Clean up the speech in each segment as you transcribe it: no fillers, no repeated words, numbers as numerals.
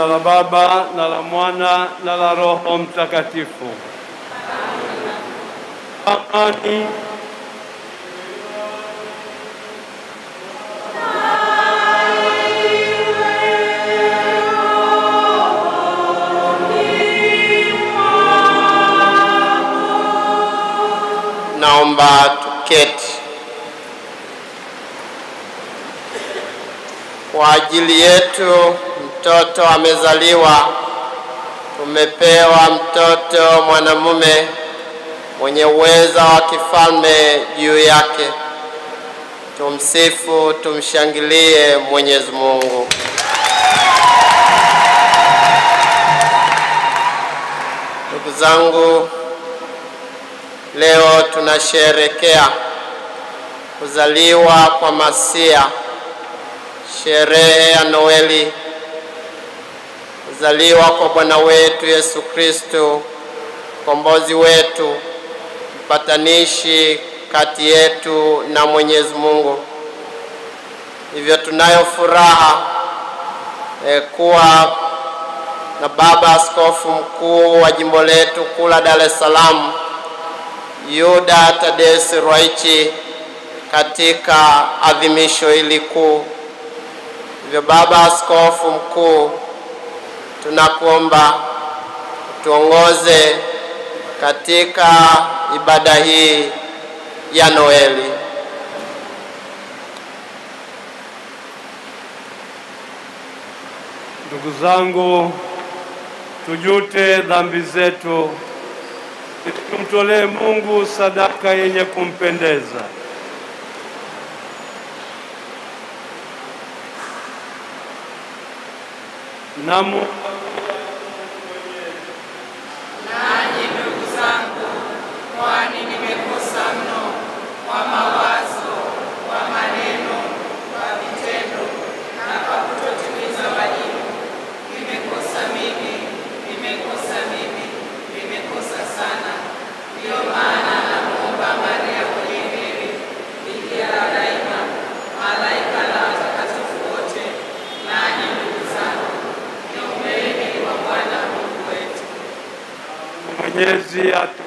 jina la Baba na la Mwana na la Roho Mtakatifu. Amani. Naomba tuketi. Kwa ajili yetu mtoto amezaliwa, tumepewa mtoto mwanamume mwenye uweza wa kifalme juu yake. Tumsifu, tumshangilie Mwenyezi Mungu. Ndugu zangu, leo tunasherehekea kuzaliwa kwa Masia, sherehe ya Noeli, kuzaliwa kwa Bwana wetu Yesu Kristo, mkombozi wetu, mpatanishi kati yetu na Mwenyezi Mungu. Hivyo tunayo furaha kuwa na Baba Askofu Mkuu wa jimbo letu kuu la Dar es Salaam, Yuda Thaddeus Ruwa'ichi, katika adhimisho hili kuu. Hivyo Baba Askofu Mkuu, tunakuomba tuongoze katika ibada hii ya Noeli. Ndugu zangu, tujute dhambi zetu, tumtolee Mungu sadaka yenye kumpendeza. Namu nanyi ndugu zangu, kwani nimekosa mno kwa mawazo, kwa maneno, kwa vitendo na kwa kutotimiza wajibu. Nimekosa mimi, nimekosa sana. Ndiyo maana namuomba Maria mwenye heri, Bikira daima, malaika na watakatifu wote, nanyi ndugu zangu, niombeeni kwa Bwana Mungu wetu. Mwenyezi atu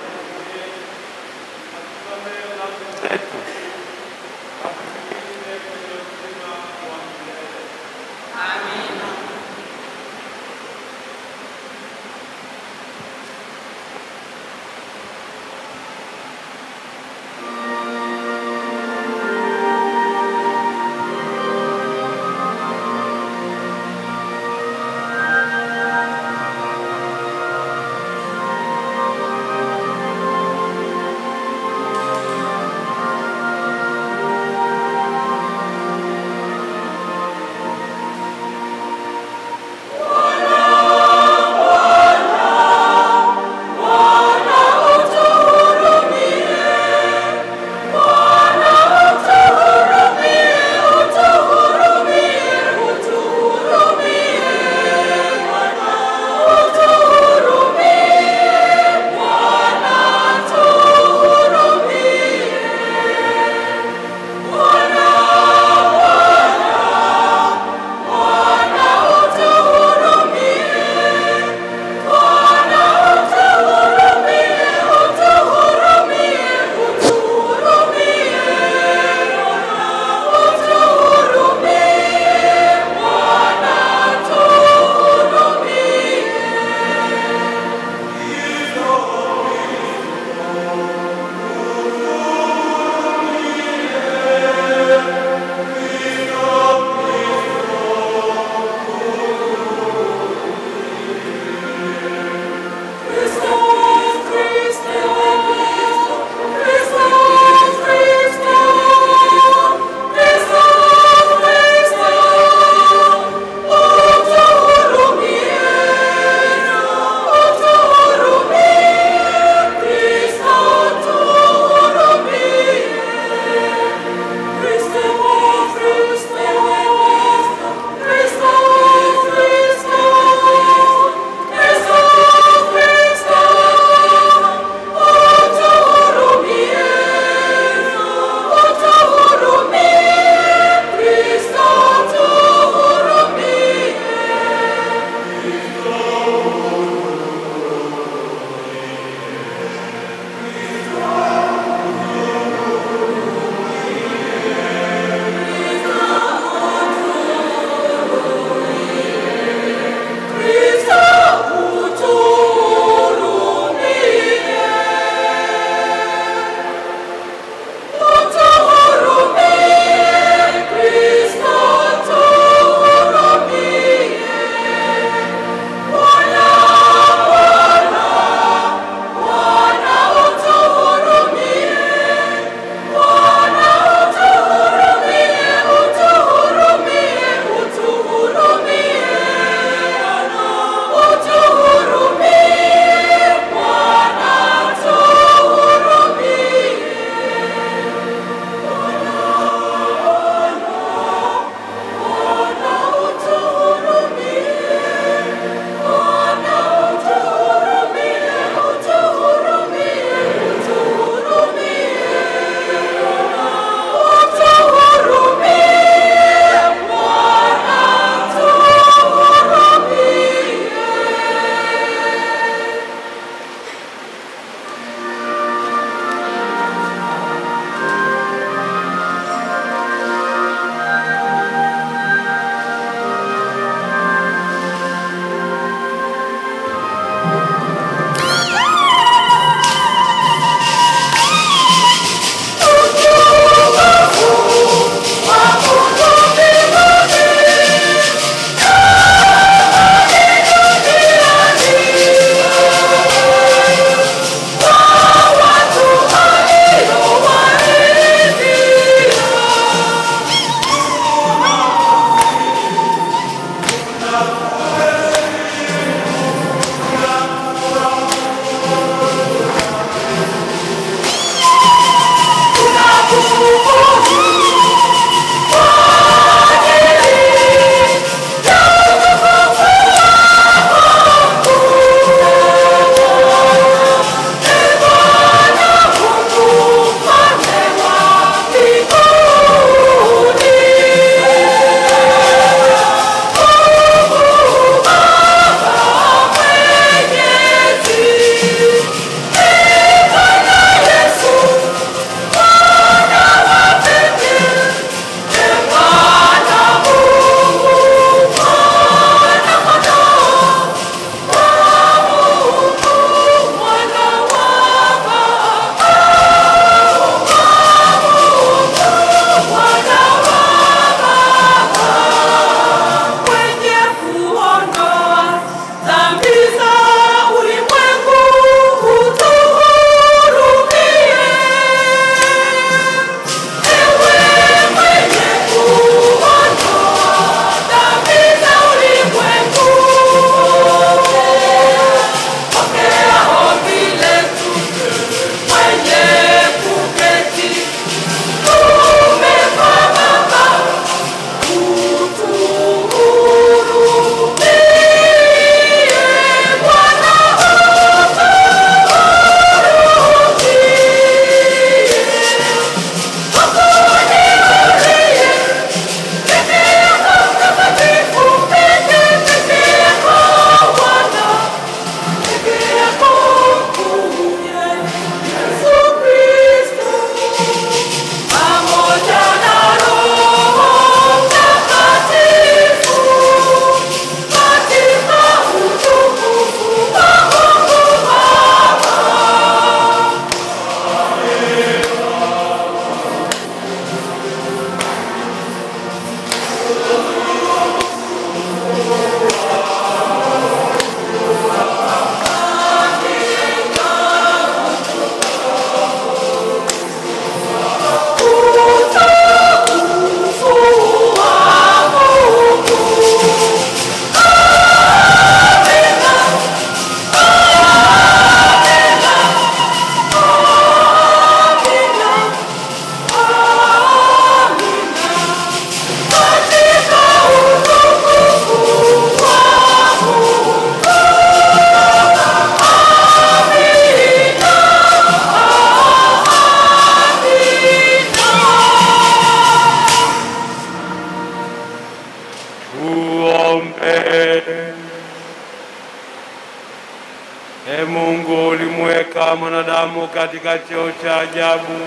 ulimweka mwanadamu katika cheo cha ajabu,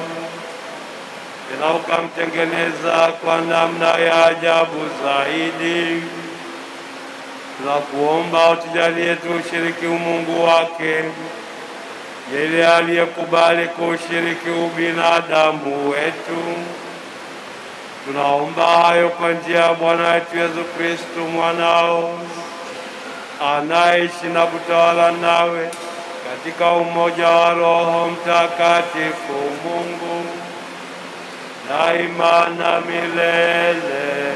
tena ukamtengeneza kwa namna ya ajabu zaidi. Tunakuomba utujalie tushiriki umungu wake, yeye aliyekubali kushiriki ubinadamu wetu. Tunaomba hayo kwa njia ya Bwana wetu Yesu Kristo mwanao, anaishi na kutawala nawe katika umoja wa Roho Mtakatifu Mungu daima na milele.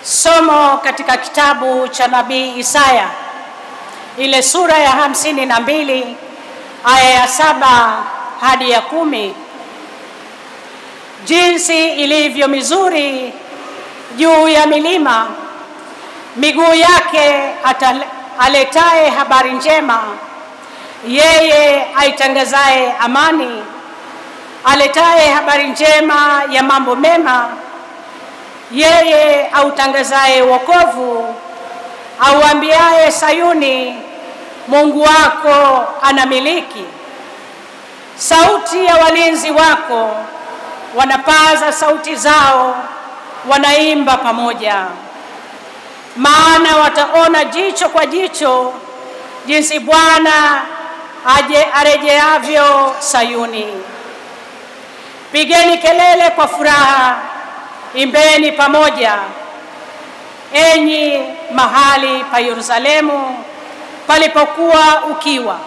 Somo katika kitabu cha nabii Isaya, ile sura ya 52 aya ya 7 hadi ya 10. Jinsi ilivyo mizuri juu ya milima miguu yake aletaye habari njema, yeye aitangazaye amani, aletaye habari njema ya mambo mema, yeye autangazaye wokovu, auambiaye Sayuni, Mungu wako anamiliki. Sauti ya walinzi wako wanapaza sauti zao, wanaimba pamoja. Maana wataona jicho kwa jicho jinsi Bwana arejeavyo Sayuni. Pigeni kelele kwa furaha, imbeni pamoja, enyi mahali pa Yerusalemu palipokuwa ukiwa,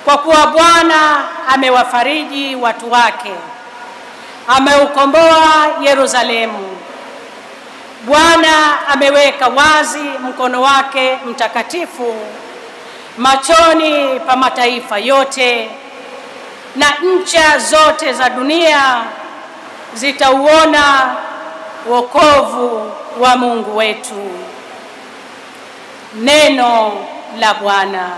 kwa kuwa Bwana amewafariji watu wake, ameukomboa Yerusalemu. Bwana ameweka wazi mkono wake mtakatifu machoni pa mataifa yote, na ncha zote za dunia zitauona wokovu wa Mungu wetu. Neno la Bwana.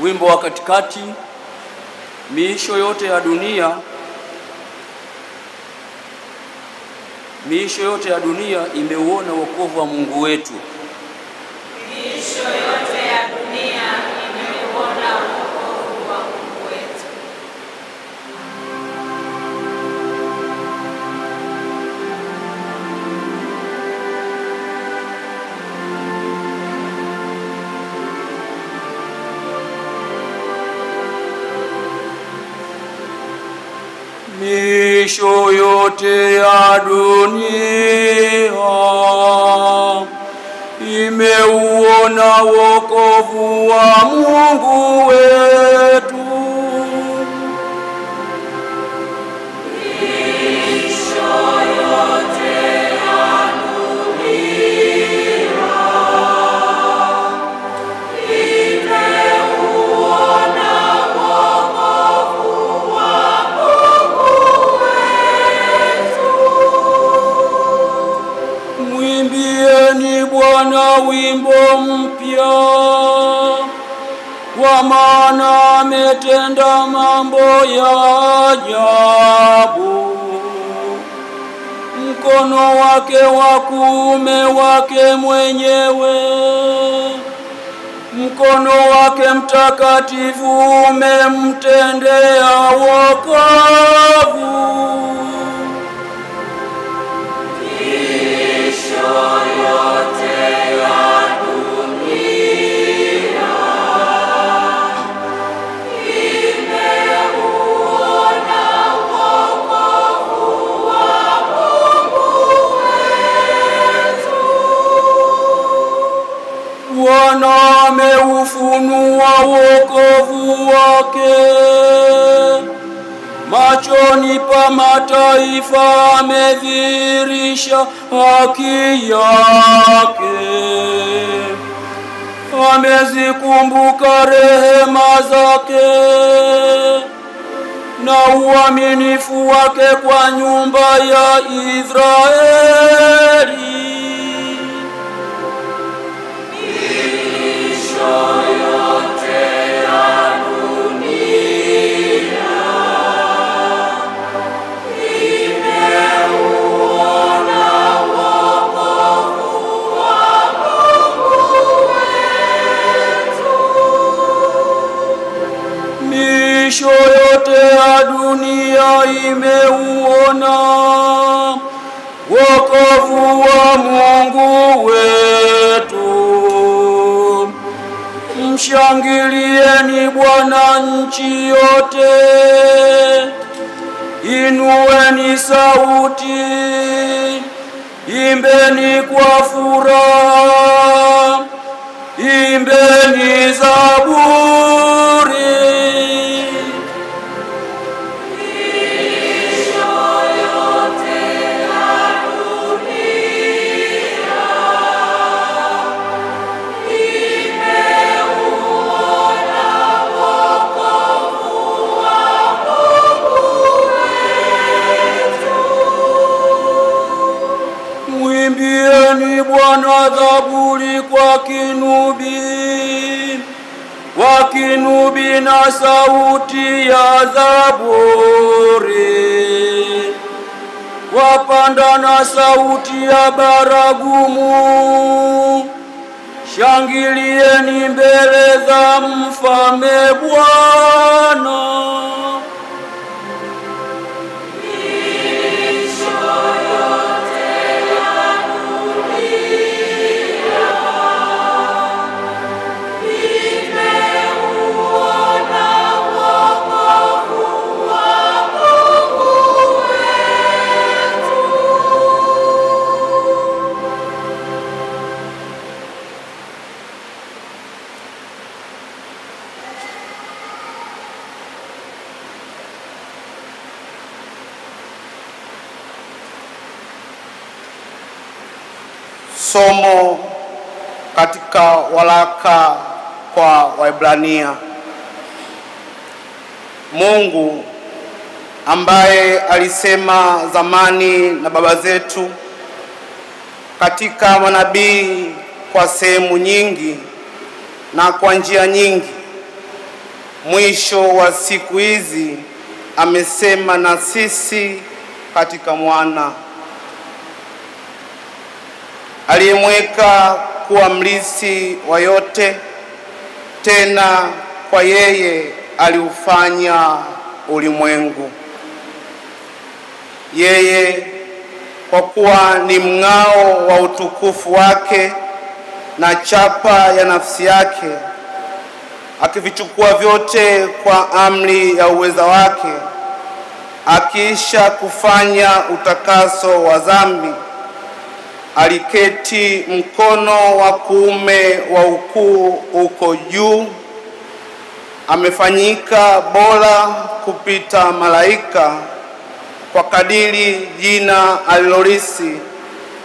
Wimbo wa katikati. Miisho yote ya dunia imeuona wokovu wa Mungu wetu. Miisho yote ya dunia imeuona wokovu wa Mungu wetu. Miisho yote ya dunia imeuona wokovu wa Mungu wetu. Bwana wimbo mpya, kwa maana ametenda mambo ya ajabu. Mkono wake wa kuume wake mwenyewe, mkono wake mtakatifu umemtendea wokovu. Bwana ameufunua wokovu wake, machoni pa mataifa amedhihirisha haki yake. Amezikumbuka rehema zake na uaminifu wake kwa nyumba ya Israeli. Miisho yote ya dunia imeuona wokovu wa Mungu wetu. Mshangilieni Bwana nchi yote, inueni sauti, imbeni kwa furaha, imbeni zaburi. Mwimbieni Bwana zaburi kwa kinubi, wa kinubi na sauti ya zaburi, wapanda na sauti ya baragumu. Shangilieni mbele za mfalme Bwana. Somo katika waraka kwa Waebrania. Mungu ambaye alisema zamani na baba zetu katika manabii kwa sehemu nyingi na kwa njia nyingi, mwisho wa siku hizi amesema na sisi katika mwana aliyemweka kuwa mlisi wa yote, tena kwa yeye aliufanya ulimwengu. Yeye kwa kuwa ni mng'ao wa utukufu wake na chapa ya nafsi yake, akivichukua vyote kwa amri ya uweza wake, akiisha kufanya utakaso wa dhambi, aliketi mkono wa kuume wa ukuu uko juu. Amefanyika bora kupita malaika kwa kadiri jina alilorisi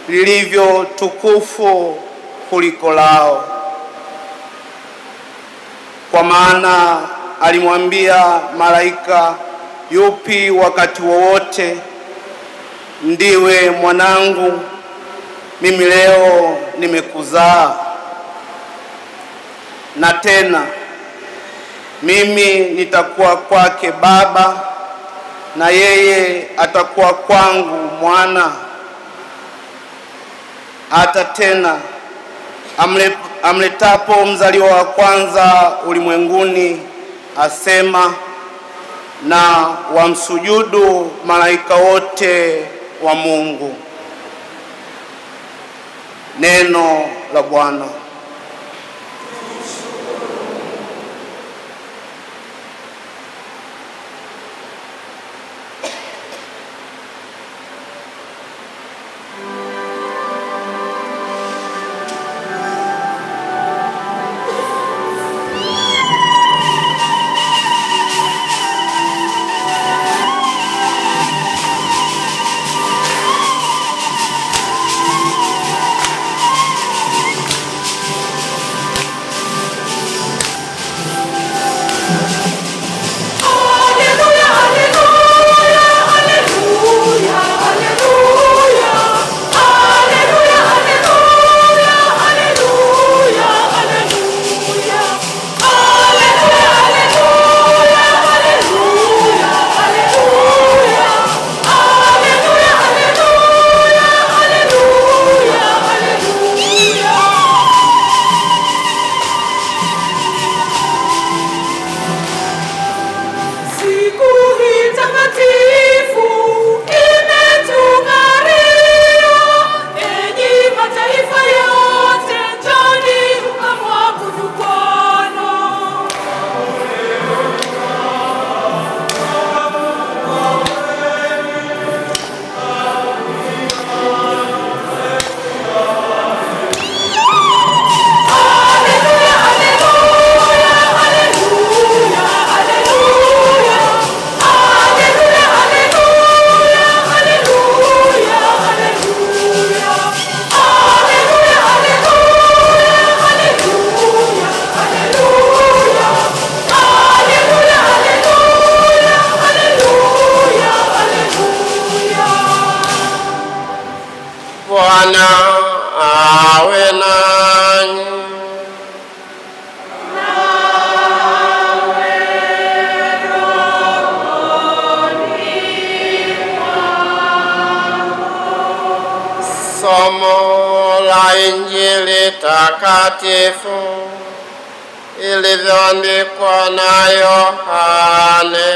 lilivyo tukufu kuliko lao. Kwa maana alimwambia malaika yupi wakati wowote, ndiwe mwanangu, mimi leo nimekuzaa. Na tena mimi nitakuwa kwake baba, na yeye atakuwa kwangu mwana. Hata tena amletapo mzaliwa wa kwanza ulimwenguni, asema, na wamsujudu malaika wote wa Mungu. Neno la Bwana. Bwana awe nanyi. Somo la Injili takatifu ilivyoandikwa na Yohane.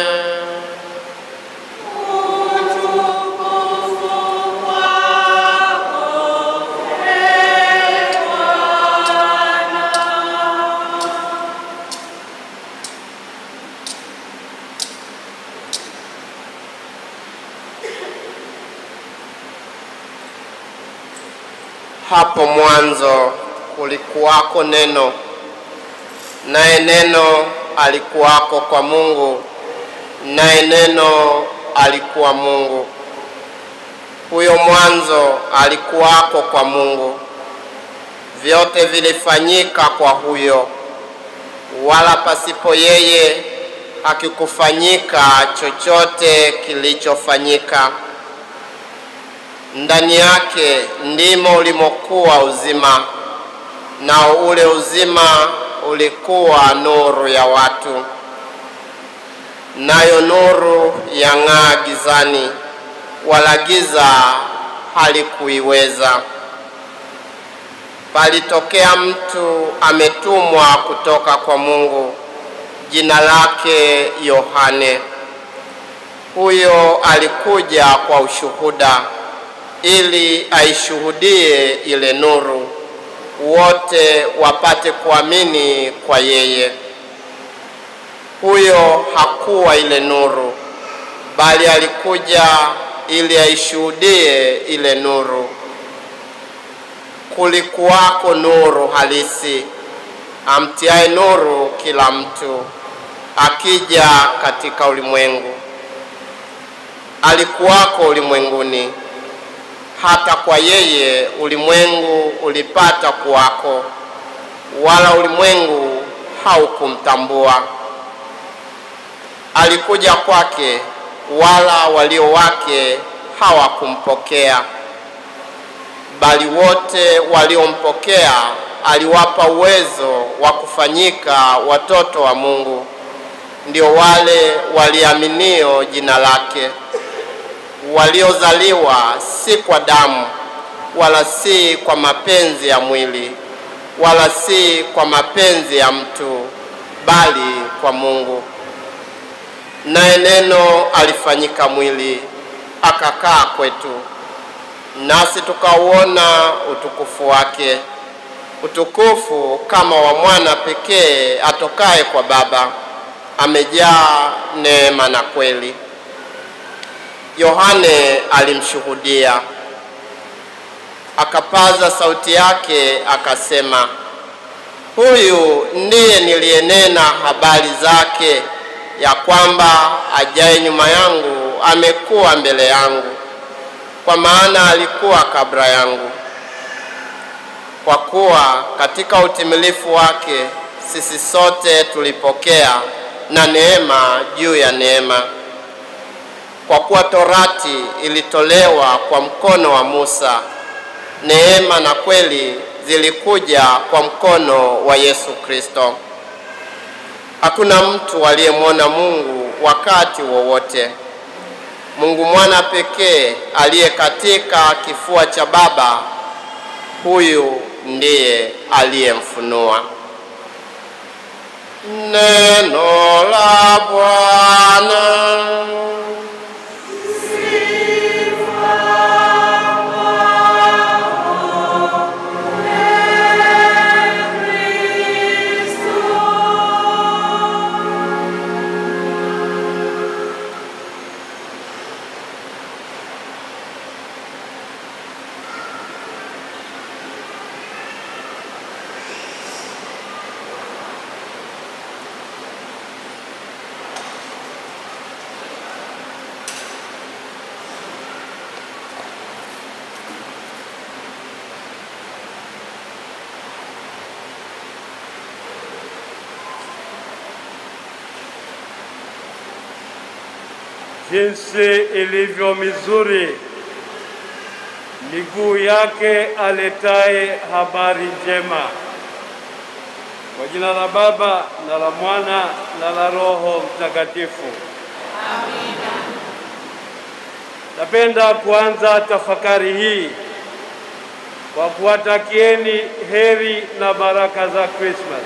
Hapo mwanzo kulikuwako neno, naye neno alikuwako kwa Mungu, naye neno alikuwa Mungu. Huyo mwanzo alikuwako kwa Mungu. Vyote vilifanyika kwa huyo, wala pasipo yeye hakikufanyika chochote kilichofanyika. Ndani yake ndimo ulimokuwa uzima, nao ule uzima ulikuwa nuru ya watu. Nayo nuru yang'aa gizani, wala giza halikuiweza. Palitokea mtu ametumwa kutoka kwa Mungu, jina lake Yohane. Huyo alikuja kwa ushuhuda, ili aishuhudie ile nuru, wote wapate kuamini kwa yeye. Huyo hakuwa ile nuru, bali alikuja ili aishuhudie ile nuru. Kulikuwako nuru halisi, amtiaye nuru kila mtu, akija katika ulimwengu. Alikuwako ulimwenguni, hata kwa yeye ulimwengu ulipata kuwako, wala ulimwengu haukumtambua. Alikuja kwake, wala walio wake hawakumpokea. Bali wote waliompokea aliwapa uwezo wa kufanyika watoto wa Mungu, ndio wale waliaminio jina lake, waliozaliwa si kwa damu, wala si kwa mapenzi ya mwili, wala si kwa mapenzi ya mtu, bali kwa Mungu. Naye neno alifanyika mwili, akakaa kwetu, nasi tukauona utukufu wake, utukufu kama wa mwana pekee atokaye kwa Baba, amejaa neema na kweli. Yohane alimshuhudia, akapaza sauti yake akasema, huyu ndiye niliyenena habari zake, ya kwamba ajaye nyuma yangu amekuwa mbele yangu, kwa maana alikuwa kabla yangu. Kwa kuwa katika utimilifu wake sisi sote tulipokea na neema juu ya neema. Kwa kuwa Torati ilitolewa kwa mkono wa Musa, neema na kweli zilikuja kwa mkono wa Yesu Kristo. Hakuna mtu aliyemwona Mungu wakati wowote. Mungu mwana pekee aliye katika kifua cha Baba, huyu ndiye aliyemfunua. Neno la Bwana. Jinsi ilivyo mizuri miguu yake aletaye habari njema. Kwa jina la Baba na la Mwana na la Roho Mtakatifu. Amina. Napenda kuanza tafakari hii kwa kuwatakieni heri na baraka za Christmas.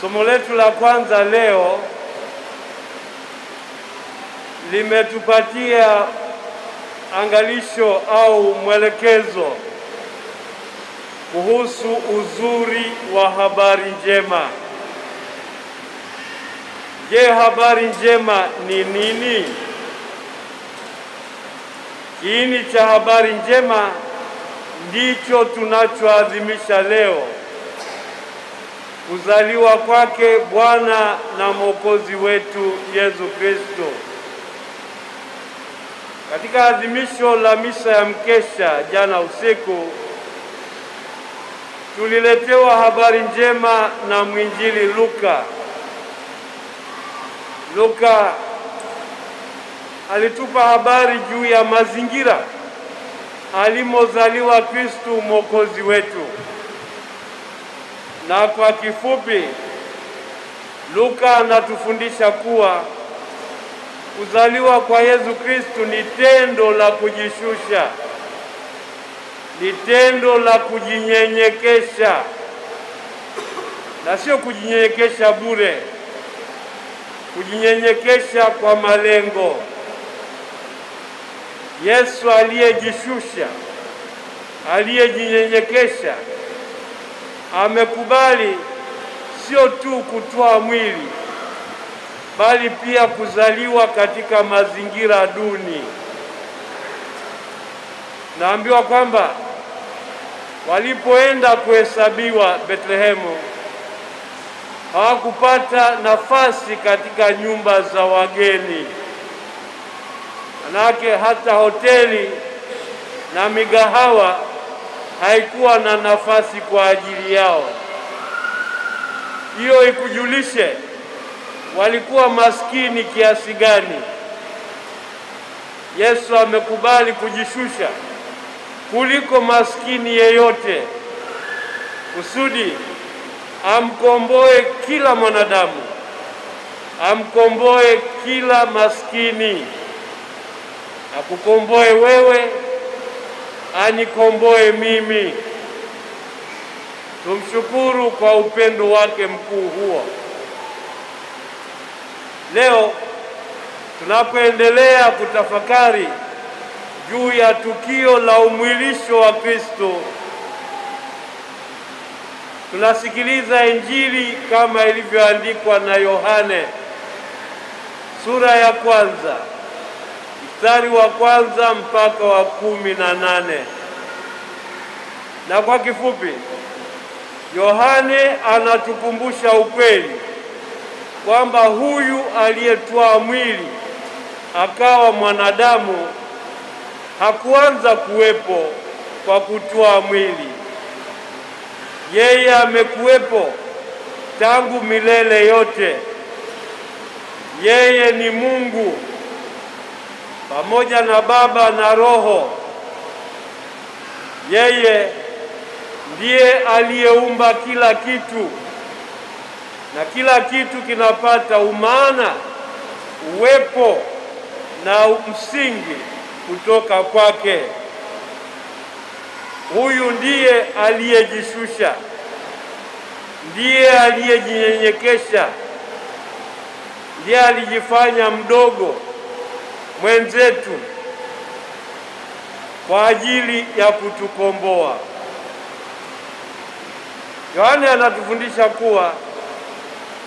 Somo letu la kwanza leo limetupatia angalisho au mwelekezo kuhusu uzuri wa habari njema. Je, habari njema ni nini? Kiini cha habari njema ndicho tunachoadhimisha leo, kuzaliwa kwake Bwana na Mwokozi wetu Yesu Kristo. Katika adhimisho la misa ya mkesha jana usiku, tuliletewa habari njema na mwinjili Luka. Luka alitupa habari juu ya mazingira alimozaliwa Kristo Mwokozi wetu. Na kwa kifupi, Luka anatufundisha kuwa kuzaliwa kwa Yesu Kristo ni tendo la kujishusha, ni tendo la kujinyenyekesha, na sio kujinyenyekesha bure, kujinyenyekesha kwa malengo. Yesu aliyejishusha, aliyejinyenyekesha, amekubali sio tu kutoa mwili, bali pia kuzaliwa katika mazingira duni. Naambiwa kwamba walipoenda kuhesabiwa Bethlehemu, hawakupata nafasi katika nyumba za wageni. Manake hata hoteli na migahawa haikuwa na nafasi kwa ajili yao. Hiyo ikujulishe walikuwa maskini kiasi gani. Yesu amekubali kujishusha kuliko maskini yeyote, kusudi amkomboe kila mwanadamu, amkomboe kila maskini, akukomboe wewe, anikomboe mimi. Tumshukuru kwa upendo wake mkuu huo. Leo tunapoendelea kutafakari juu ya tukio la umwilisho wa Kristo, tunasikiliza Injili kama ilivyoandikwa na Yohane sura ya 1 mstari wa 1 mpaka wa 18. Na kwa kifupi, Yohane anatukumbusha ukweli kwamba huyu aliyetwaa mwili akawa mwanadamu hakuanza kuwepo kwa kutwaa mwili. Yeye amekuwepo tangu milele yote. Yeye ni Mungu pamoja na Baba na Roho. Yeye ndiye aliyeumba kila kitu, na kila kitu kinapata umaana, uwepo na msingi kutoka kwake. Huyu ndiye aliyejishusha, ndiye aliyejinyenyekesha, ndiye alijifanya mdogo mwenzetu kwa ajili ya kutukomboa. Yohane anatufundisha kuwa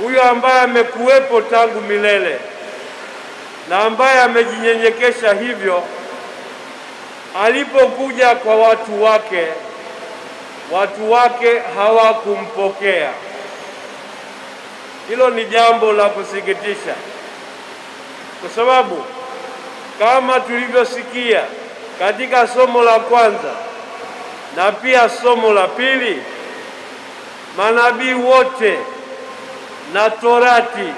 huyu ambaye amekuwepo tangu milele na ambaye amejinyenyekesha hivyo, alipokuja kwa watu wake hawakumpokea. Hilo ni jambo la kusikitisha, kwa sababu kama tulivyosikia katika somo la kwanza na pia somo la pili, manabii wote na Torati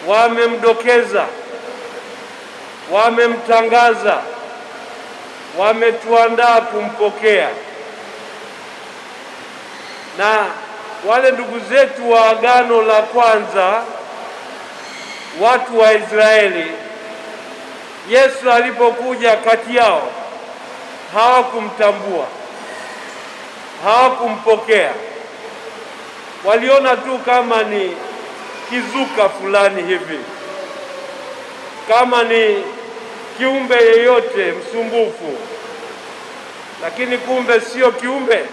wamemdokeza, wamemtangaza, wametuandaa kumpokea. Na wale ndugu zetu wa Agano la Kwanza, watu wa Israeli, Yesu alipokuja kati yao hawakumtambua, hawakumpokea. Waliona tu kama ni kizuka fulani hivi, kama ni kiumbe yeyote msumbufu, lakini kumbe sio kiumbe,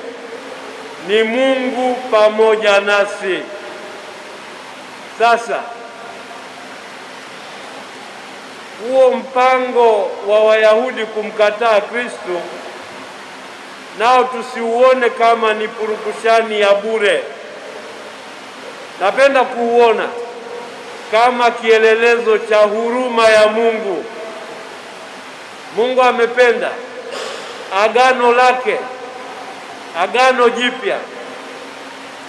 ni Mungu pamoja nasi. Sasa huo mpango wa Wayahudi kumkataa Kristo nao tusiuone kama ni purukushani ya bure. Napenda kuuona kama kielelezo cha huruma ya Mungu. Mungu amependa agano lake, agano jipya,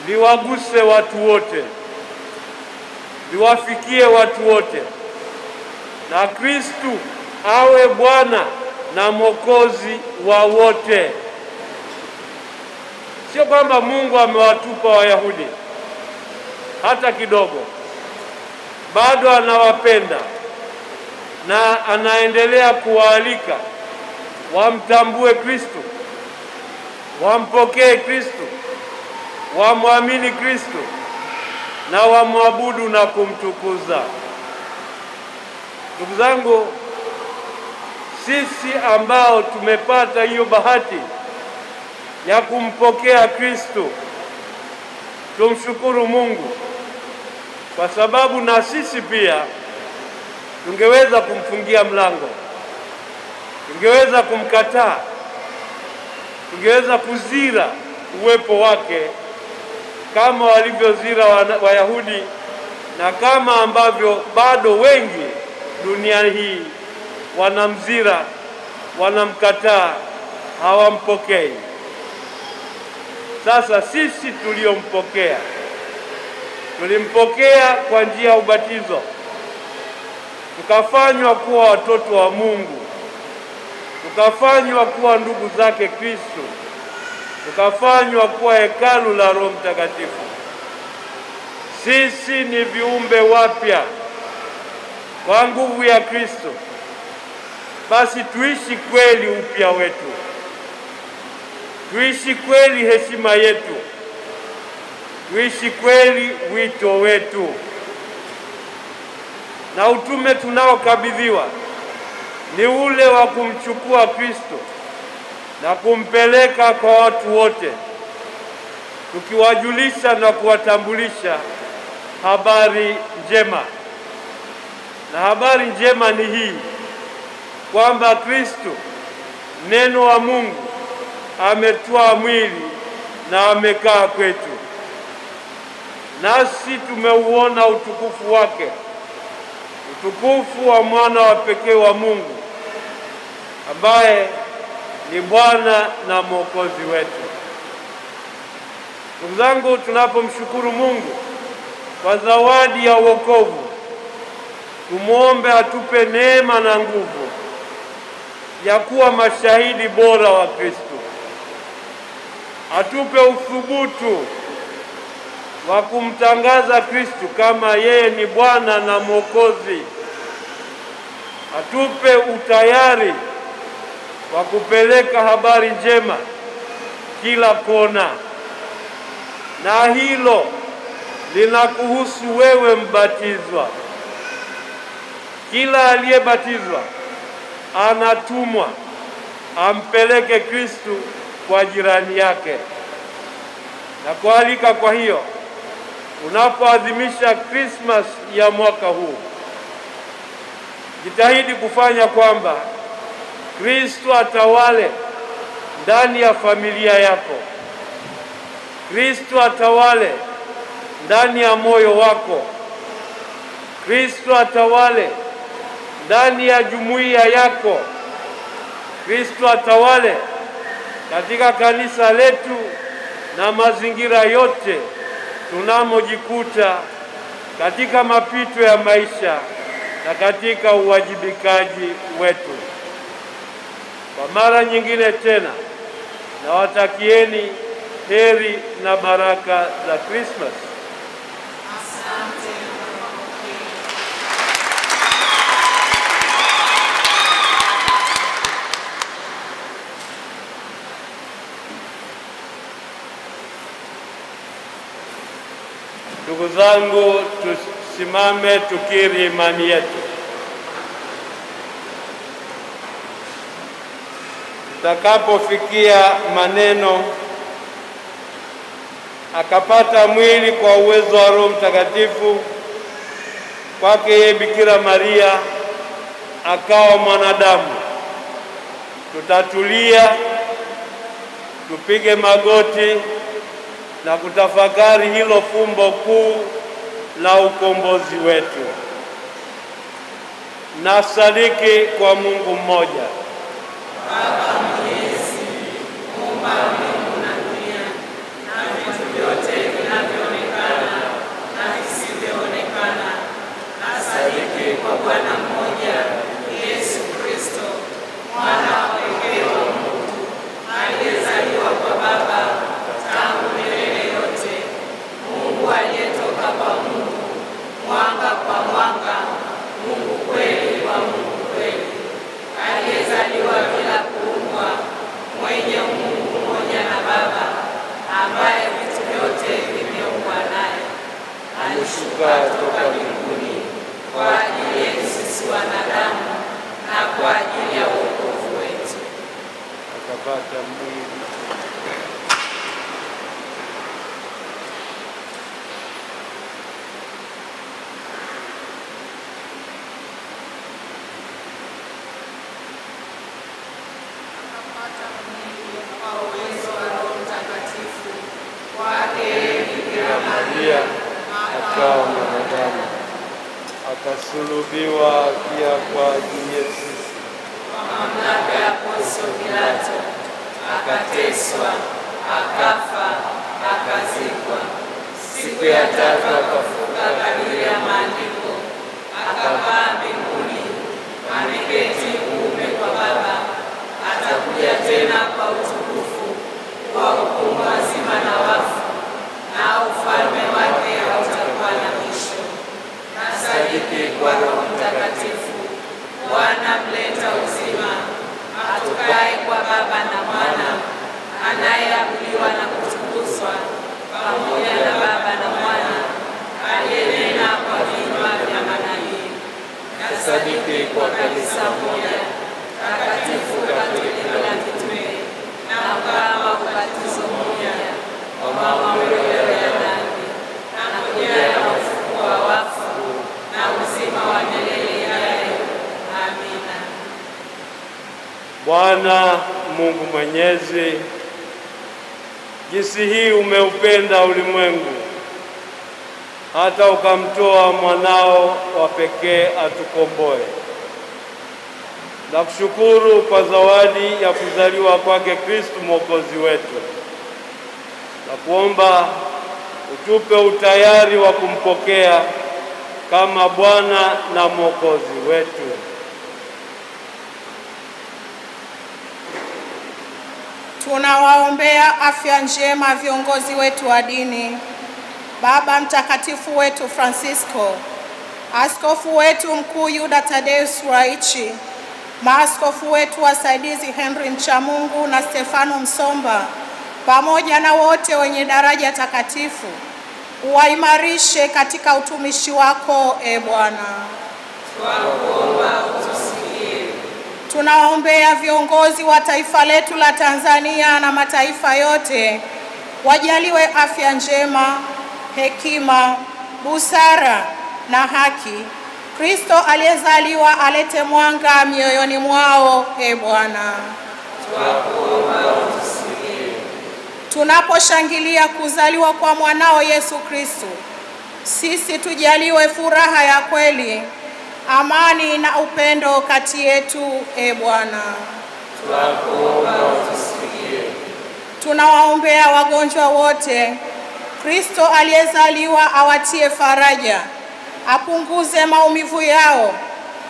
liwaguse watu wote, liwafikie watu wote, na Kristo awe Bwana na Mwokozi wa wote. Sio kwamba Mungu amewatupa Wayahudi hata kidogo, bado anawapenda na anaendelea kuwaalika wamtambue Kristo, wampokee Kristo, wamwamini Kristo na wamwabudu na kumtukuza. Ndugu zangu, sisi ambao tumepata hiyo bahati ya kumpokea Kristo, tumshukuru Mungu, kwa sababu na sisi pia tungeweza kumfungia mlango, tungeweza kumkataa, tungeweza kuzira uwepo wake kama walivyozira Wayahudi, na kama ambavyo bado wengi dunia hii wanamzira, wanamkataa, hawampokei. Sasa sisi tuliompokea, tulimpokea kwa njia ya ubatizo, tukafanywa kuwa watoto wa Mungu, tukafanywa kuwa ndugu zake Kristo, tukafanywa kuwa hekalu la Roho Mtakatifu. Sisi ni viumbe wapya kwa nguvu ya Kristo. Basi tuishi kweli upya wetu, tuishi kweli heshima yetu, tuishi kweli wito wetu. Na utume tunaokabidhiwa ni ule wa kumchukua Kristo na kumpeleka kwa watu wote, tukiwajulisha na kuwatambulisha habari njema. Na habari njema ni hii, kwamba Kristo, neno wa Mungu, ametwaa mwili na amekaa kwetu, nasi tumeuona utukufu wake, utukufu wa mwana wa pekee wa Mungu, ambaye ni Bwana na Mwokozi wetu. Ndugu zangu, tunapomshukuru Mungu kwa zawadi ya wokovu, tumuombe atupe neema na nguvu ya kuwa mashahidi bora wa Kristo. Atupe uthubutu wa kumtangaza Kristo kama yeye ni Bwana na Mwokozi. Atupe utayari wa kupeleka habari njema kila kona. Na hilo linakuhusu wewe mbatizwa. Kila aliyebatizwa anatumwa ampeleke Kristo kwa jirani yake. Na kualika, kwa hiyo unapoadhimisha Christmas ya mwaka huu, jitahidi kufanya kwamba Kristo atawale ndani ya familia yako, Kristo atawale ndani ya moyo wako, Kristo atawale ndani ya jumuiya yako, Kristo atawale katika kanisa letu na mazingira yote tunamojikuta katika mapito ya maisha na katika uwajibikaji wetu. Kwa mara nyingine tena, nawatakieni heri na baraka za Christmas. Ndugu zangu, tusimame tukiri imani yetu. Tutakapofikia maneno akapata mwili kwa uwezo wa Roho Mtakatifu, kwake yeye Bikira Maria akawa mwanadamu, tutatulia, tupige magoti na kutafakari hilo fumbo kuu la ukombozi wetu. Nasadiki kwa Mungu mmoja, Baba Mwenyezi, Muumba wa mbingu na dunia na vitu vyote vinavyoonekana na visivyoonekana. Nasadiki kwa Bwana mmoja, Yesu Kristo, mwana wa pekee wa Mungu, aliyezaliwa kwa Baba tangu milele yote, Mungu aliyetoka kwa Mungu, mwanga kwa mwanga, Mungu kweli kwa Mungu kweli, aliyezaliwa bila kuumbwa, mwenye Mungu mmoja na Baba, ambaye vitu vyote vimeumbwa naye. Alishuka toka mbinguni kwa ajili yetu sisi wanadamu na kwa ajili ya wokovu wetu. akapata mwili. Kwa uwezo wa Roho Mtakatifu, kwake Bikira Maria akawa mwanadamu, akasulubiwa pia kwa ajili yetu sisi, kwa mamlaka ya Pontio Pilato, akateswa, akafa, akazikwa. Siku ya tatu akafufuka kadiri ya Maandiko, akapaa mbinguni, ameketi kuume kwa Baba. Atakuja tena kwa utukufu kuwahukumu wazima na wafu, na ufalme wake hautakuwa na mwisho. Nasadiki kwa Roho Mtakatifu, Bwana mleta uzima, atokaye kwa Baba na Mwana, anayeabudiwa na kutukuzwa pamoja na Baba na Mwana, aliyenena kwa vinywa vya manabii. Nasadiki kwa kanisa moja takatifu Katoliki la kitume, na kama ubatizo mmoja kwa maondoleo ya dhambi, na ngojea na ufufuo wa wafu na uzima wa milele ijayo. Amina. Bwana Mungu Mwenyezi, jinsi hii umeupenda ulimwengu hata ukamtoa mwanao wa pekee atukomboe. Na kushukuru kwa zawadi ya kuzaliwa kwake Kristo Mwokozi wetu, na kuomba utupe utayari wa kumpokea kama Bwana na Mwokozi wetu. Tunawaombea afya njema viongozi wetu wa dini, Baba Mtakatifu wetu Francisco, Askofu wetu Mkuu Yuda Tadeus Ruwaichi, maaskofu wetu wasaidizi Henry Mchamungu na Stefano Msomba, pamoja na wote wenye daraja takatifu. Uwaimarishe katika utumishi wako, e Bwana. Twakuomba utusikie. Tunawaombea viongozi wa taifa letu la Tanzania na mataifa yote, wajaliwe afya njema, hekima, busara na haki. Kristo aliyezaliwa alete mwanga mioyoni mwao, e Bwana. Twakuomba utusikie. Tunaposhangilia kuzaliwa kwa mwanao Yesu Kristo, sisi tujaliwe furaha ya kweli, amani na upendo kati yetu, e Bwana. Twakuomba utusikie. Tunawaombea wagonjwa wote, Kristo aliyezaliwa awatie faraja, apunguze maumivu yao,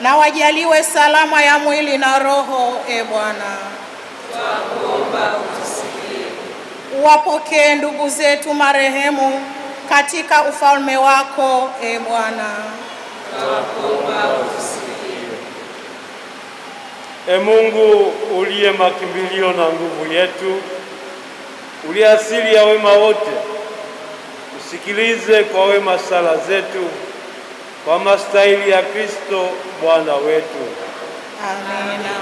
na wajaliwe salama ya mwili na roho. E Bwana, twakuomba utusikie. Uwapokee ndugu zetu marehemu katika ufalme wako. E Bwana, twakuomba utusikie. E Mungu uliye makimbilio na nguvu yetu, uliye asili ya wema wote, usikilize kwa wema sala zetu kwa mastahili ya Kristo Bwana wetu. amina.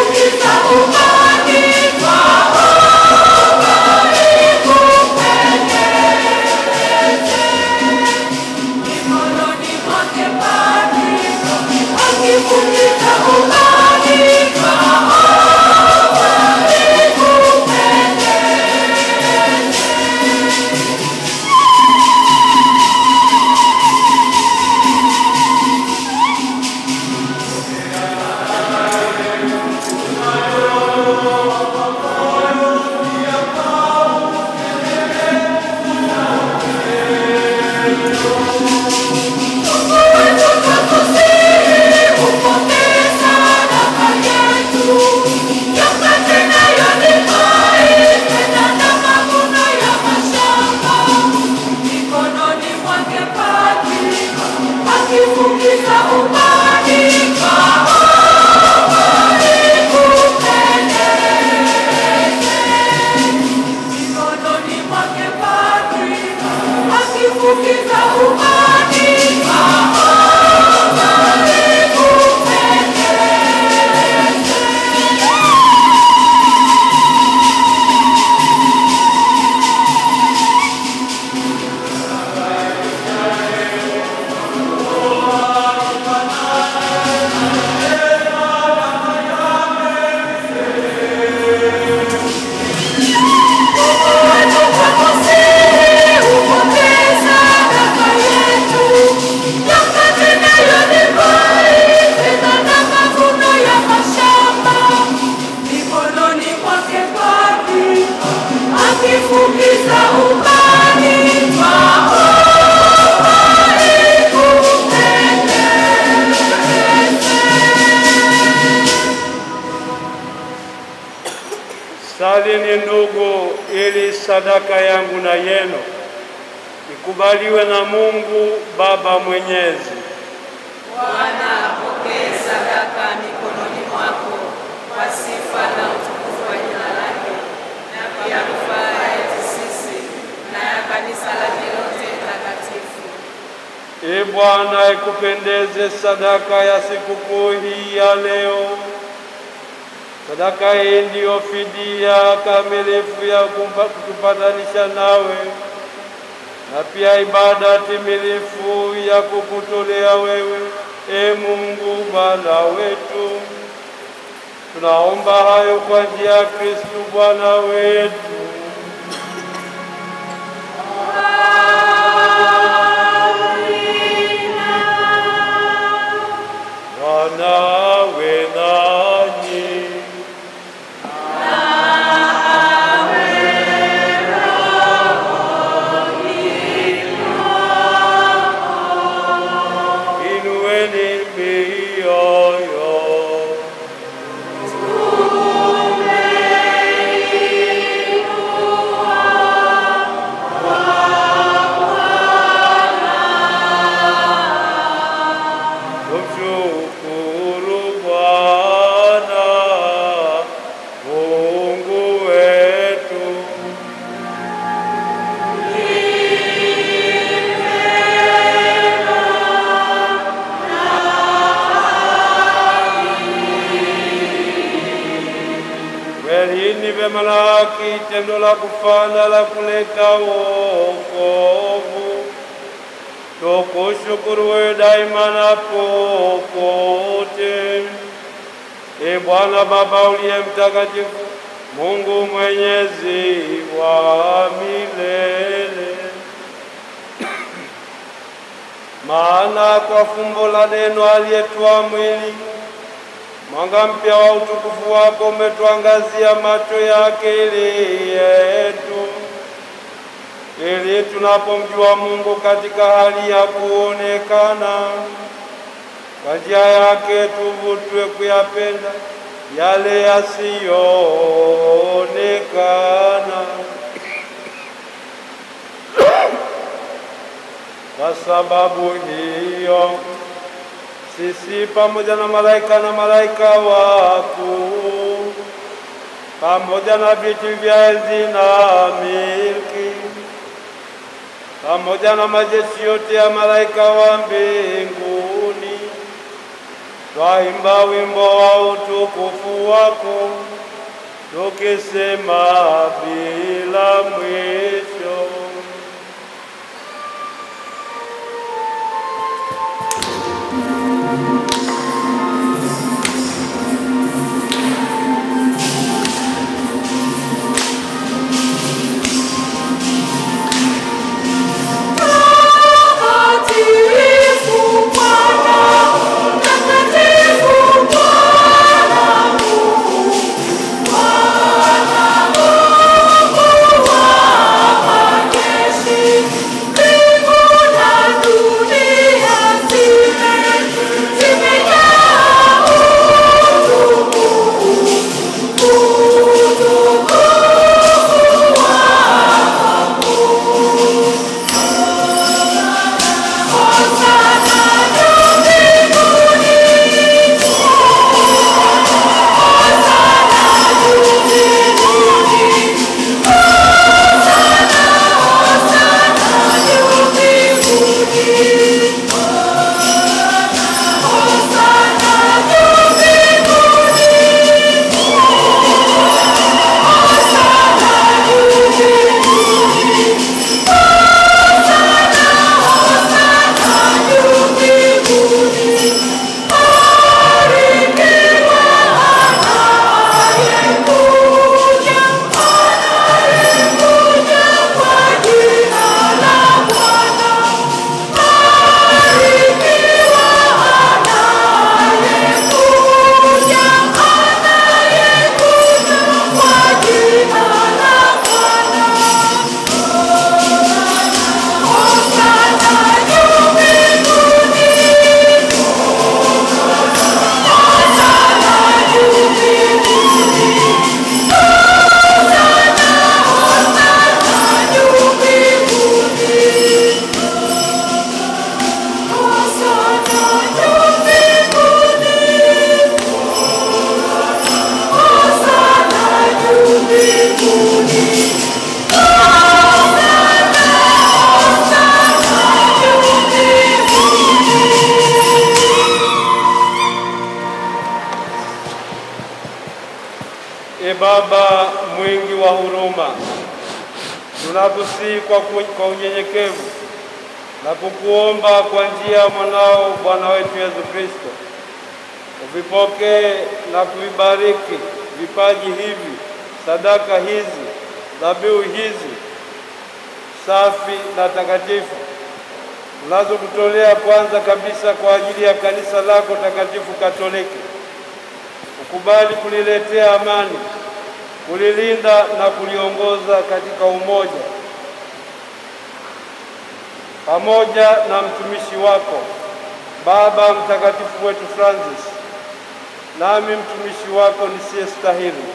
akifukiza ubani kwao ikupendeze. Mikononi mwake padri akifukiza ubani kwao akifukiza ubani kwao ikupendeze. Mikononi mwake padri akifukiza ubani kwao ikupendeze. Akifukiza ubani kwao ikupendeze. Salini ndugu, ili sadaka yangu na yenu ikubaliwe na Mungu Baba Mwenyezi. Bwana apokee sadaka mikononi mwako kwa sifa na utukufu wa jina lake, na pia rufaa yetu sisi na ya kanisa lake lote takatifu. Ee Bwana, ikupendeze sadaka ya sikukuu hii ya leo. Sadaka hii ndiyo fidia kamilifu ya kutupatanisha nawe, na pia ibada timilifu ya kukutolea wewe, Ee Mungu Bwana wetu. Tunaomba hayo kwa njia ya Kristo Bwana wetu. Bwana awe nanyi. Inueni mioyo. Tumshukuru Bwana Mungu wetu. Kweli ni vema na haki, tendo la kufana la kuleta wokovu. Tukushukuru wewe daima na popote. Ee Bwana Baba uliye mtakatifu, Mungu mwenyezi wa milele. Maana kwa fumbo la neno aliyetwaa mwili, mwanga mpya wa utukufu wako umetuangazia macho yake ili yetu, ili tunapomjua Mungu katika hali ya kuonekana, kwa njia yake tuvutwe kuyapenda yale yasiyoonekana. Kwa sababu hiyo sisi pamoja na malaika wakuu, pamoja na viti vya enzi na milki, pamoja na majeshi yote ya malaika wa mbinguni, twaimba wimbo wa utukufu wako, tukisema bila mwisho. Baba mwingi wa huruma, tunakusihi kwa unyenyekevu na kukuomba kwa njia ya mwanao Bwana wetu Yesu Kristo, uvipokee na kuvibariki vipaji hivi, sadaka hizi, dhabihu hizi safi na takatifu tunazokutolea kwanza kabisa kwa ajili ya kanisa lako takatifu Katoliki. Ukubali kuliletea amani, kulilinda na kuliongoza katika umoja, pamoja na mtumishi wako Baba Mtakatifu wetu Francis, nami mtumishi wako nisiyestahili,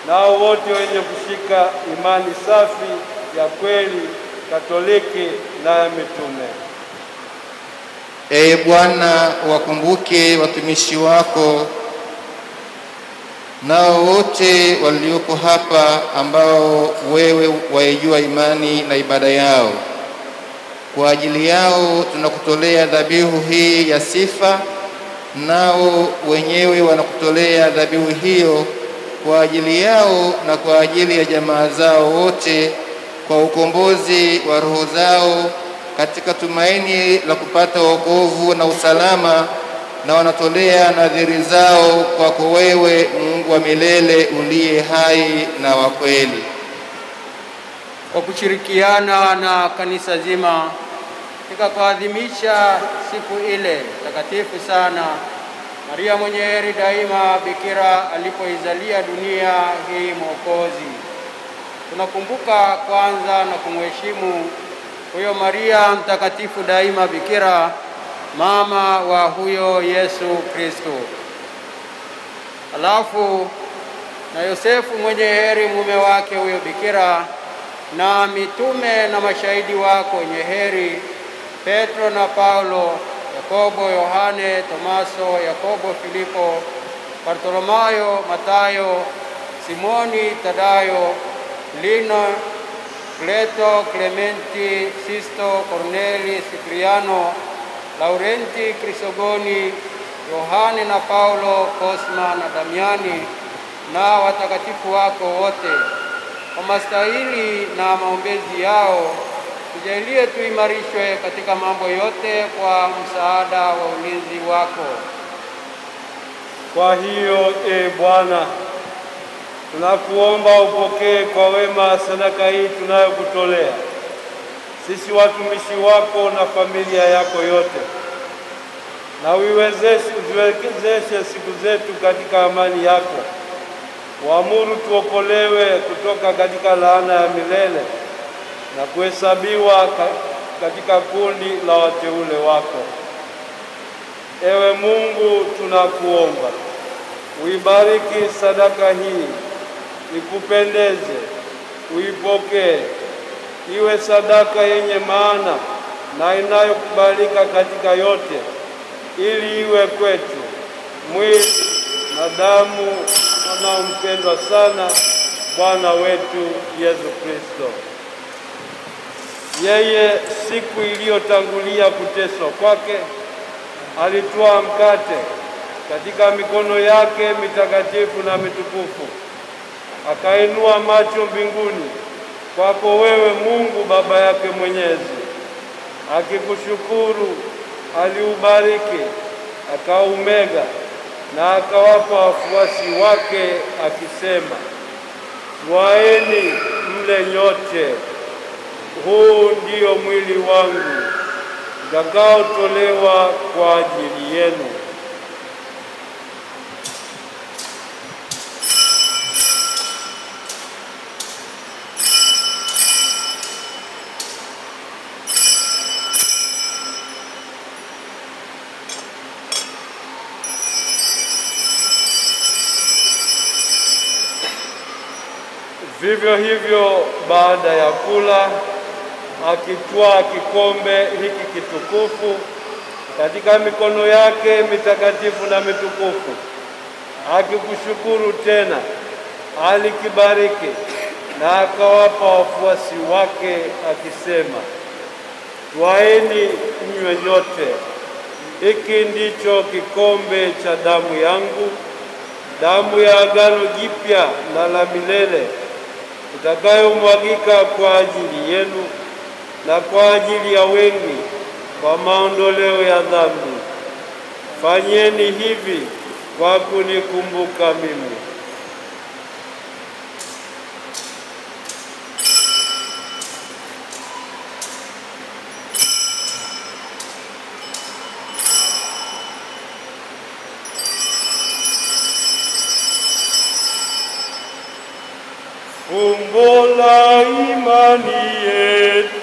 nao wote wenye kushika imani safi ya kweli Katoliki na ya mitume. Ee Bwana, wakumbuke watumishi wako nao wote walioko hapa ambao wewe waijua imani na ibada yao. Kwa ajili yao tunakutolea dhabihu hii ya sifa, nao wenyewe wanakutolea dhabihu hiyo kwa ajili yao na kwa ajili ya jamaa zao wote, kwa ukombozi wa roho zao katika tumaini la kupata wokovu na usalama, na wanatolea nadhiri zao kwako wewe, Mungu wa milele uliye hai na wa kweli. Kwa kushirikiana na kanisa zima katika kuadhimisha siku ile takatifu sana Maria mwenye heri daima bikira alipoizalia dunia hii Mwokozi, tunakumbuka kwanza na kumheshimu huyo Maria mtakatifu daima bikira, mama wa huyo Yesu Kristo. Alafu na Yosefu mwenye heri mume wake huyo bikira, na mitume na mashahidi wako wenye heri Petro na Paulo, Yakobo, Yohane, Tomaso, Yakobo, Filipo, Bartolomayo, Matayo, Simoni, Tadayo, Lino, Cleto, Clementi, Sisto, Corneli, Cipriano, Laurenti, Crisogoni, Yohane na Paulo, Cosma na Damiani na watakatifu wako wote. Kwa mastahili na maombezi yao, tujalie tuimarishwe katika mambo yote kwa msaada wa ulinzi wako. Kwa hiyo Bwana, tunakuomba upokee kwa wema sadaka hii tunayokutolea sisi watumishi wako na familia yako yote, na uziwezeshe siku zetu katika amani yako. Uamuru tuokolewe kutoka katika laana ya milele na kuhesabiwa katika kundi la wateule wako. Ewe Mungu, tunakuomba uibariki sadaka hii, ikupendeze, uipokee, iwe sadaka yenye maana na inayokubalika katika yote, ili iwe kwetu mwili na damu anaompendwa sana Bwana wetu Yesu Kristo. Yeye siku iliyotangulia kuteswa kwake alitwaa mkate katika mikono yake mitakatifu na mitukufu, akainua macho mbinguni kwako wewe Mungu Baba yake Mwenyezi, akikushukuru aliubariki, akaumega na akawapa wafuasi wake akisema, twaeni mle nyote, huu ndio mwili wangu utakaotolewa kwa ajili yenu. Vivyo hivyo baada ya kula, akitwaa kikombe hiki kitukufu katika mikono yake mitakatifu na mitukufu, akikushukuru tena, alikibariki na akawapa wafuasi wake akisema, twaeni mnywe nyote, hiki ndicho kikombe cha damu yangu, damu ya agano jipya na la milele, itakayomwagika kwa ajili yenu na kwa ajili ya wengi kwa maondoleo ya dhambi. Fanyeni hivi kwa kunikumbuka mimi. Fumbo la imani yetu.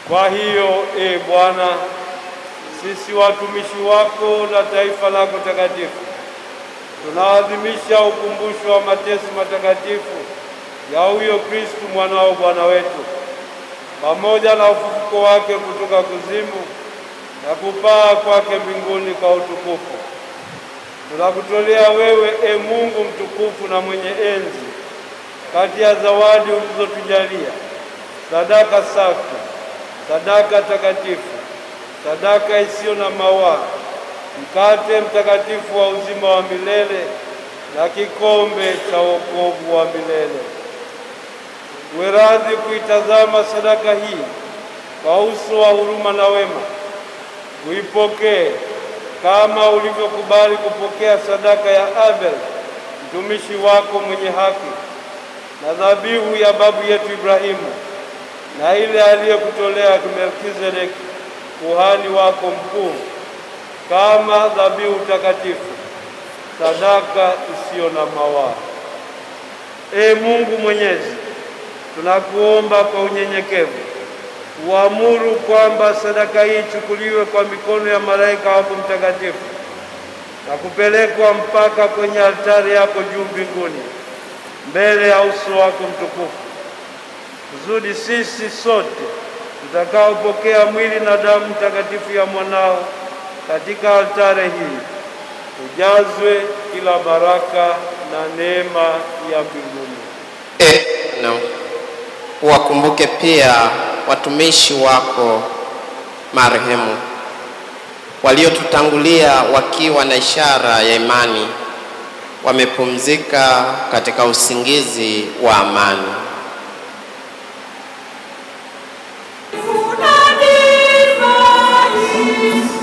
Kwa hiyo Bwana, sisi watumishi wako na taifa lako takatifu tunaadhimisha ukumbusho wa mateso matakatifu ya huyo Kristo mwanao Bwana wetu, pamoja na ufufuko wake kutoka kuzimu na kupaa kwake mbinguni kwa utukufu. Tunakutolea wewe Mungu mtukufu na mwenye enzi, kati ya zawadi ulizotujalia, sadaka safi, sadaka takatifu, sadaka isiyo na mawaa, mkate mtakatifu wa uzima wa milele na kikombe cha wokovu wa milele. Uwe radhi kuitazama sadaka hii kwa uso wa huruma na wema, uipokee kama ulivyokubali kupokea sadaka ya Abel mtumishi wako mwenye haki na dhabihu ya babu yetu Ibrahimu, na ile aliyekutolea Melkizedeki kuhani wako mkuu kama dhabihu takatifu, sadaka isiyo na mawaa. Ee Mungu Mwenyezi, tunakuomba kwa unyenyekevu uamuru kwamba sadaka hii ichukuliwe kwa mikono ya malaika wako mtakatifu na kupelekwa mpaka kwenye altari yako juu mbinguni mbele ya uso wako mtukufu, kusudi sisi sote tutakaopokea mwili na damu takatifu ya mwanao katika altare hii ujazwe kila baraka na neema ya mbinguni. Wakumbuke pia watumishi wako marehemu waliotutangulia wakiwa na ishara ya imani, wamepumzika katika usingizi wa amani. Yesu,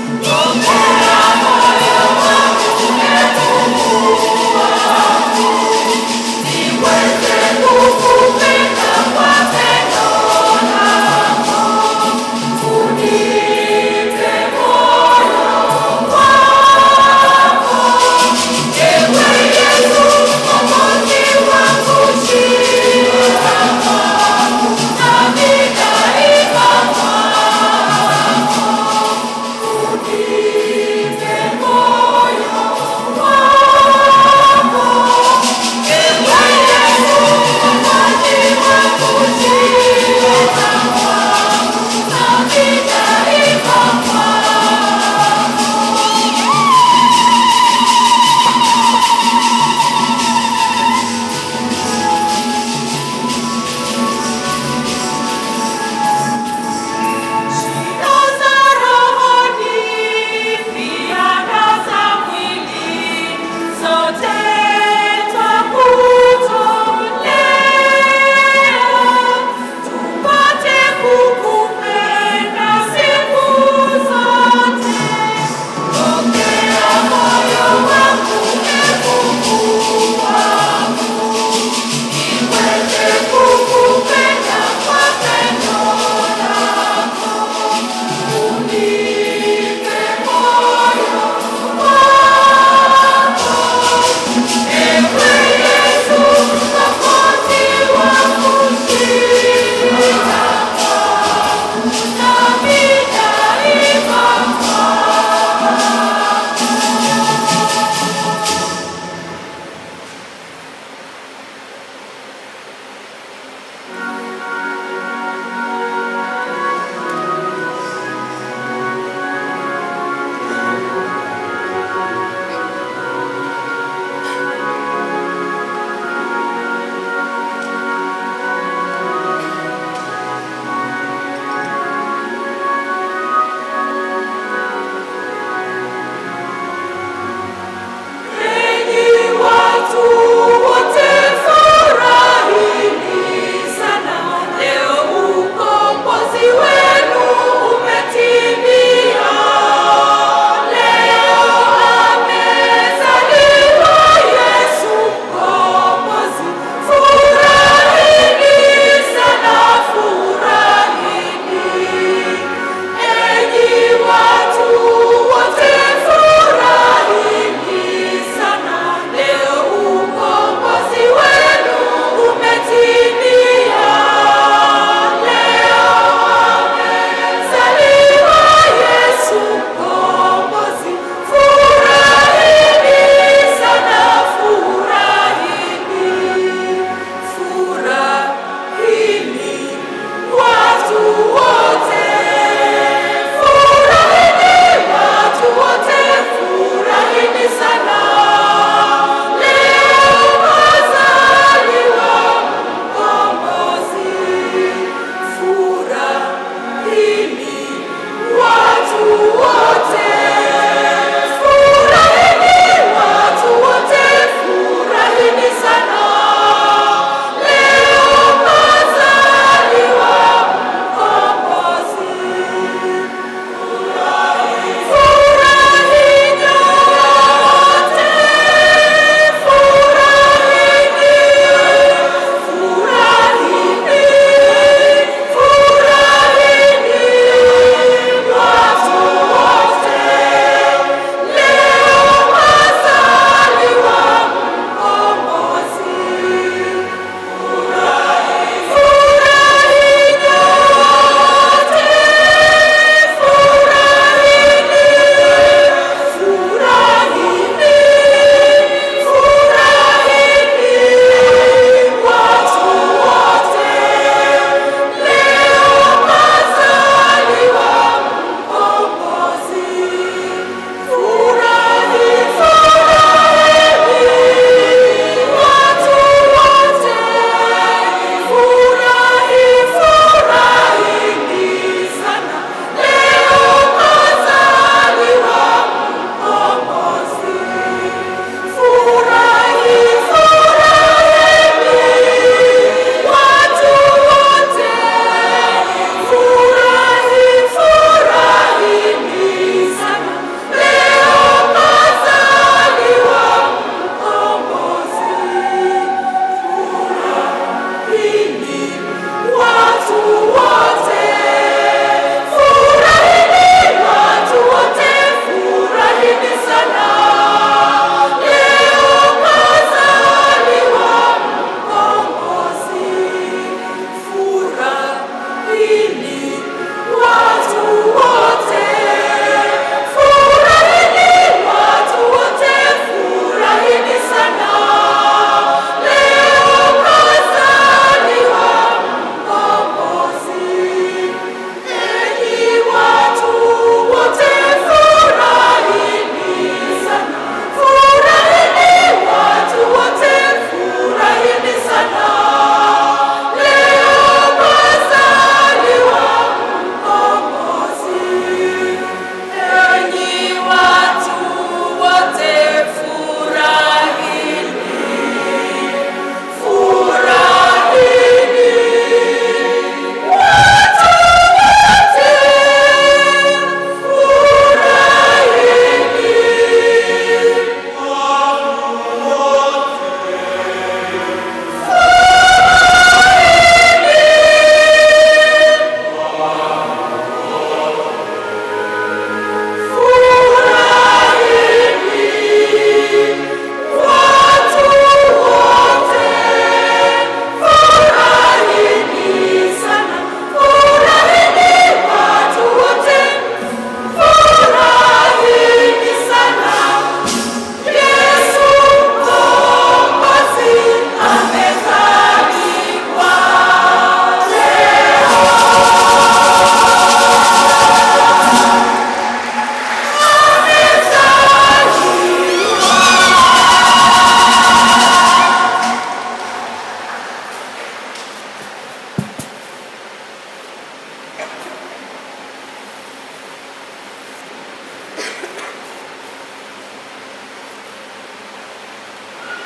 Mwokozi wangu,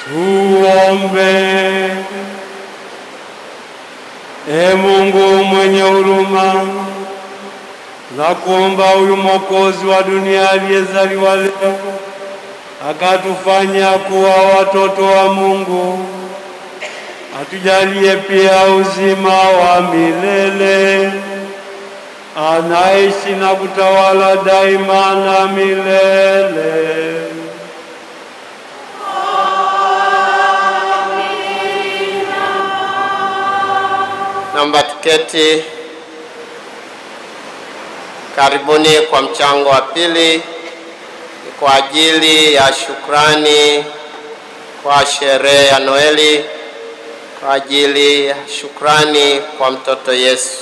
Tuombe. Ee Mungu mwenye huruma, na kuomba huyu Mwokozi wa dunia aliyezaliwa leo akatufanya kuwa watoto wa Mungu, atujalie pia uzima wa milele, anaishi na kutawala daima na milele. Naomba tuketi. Karibuni kwa mchango wa pili kwa ajili ya shukrani kwa sherehe ya Noeli, kwa ajili ya shukrani kwa mtoto Yesu.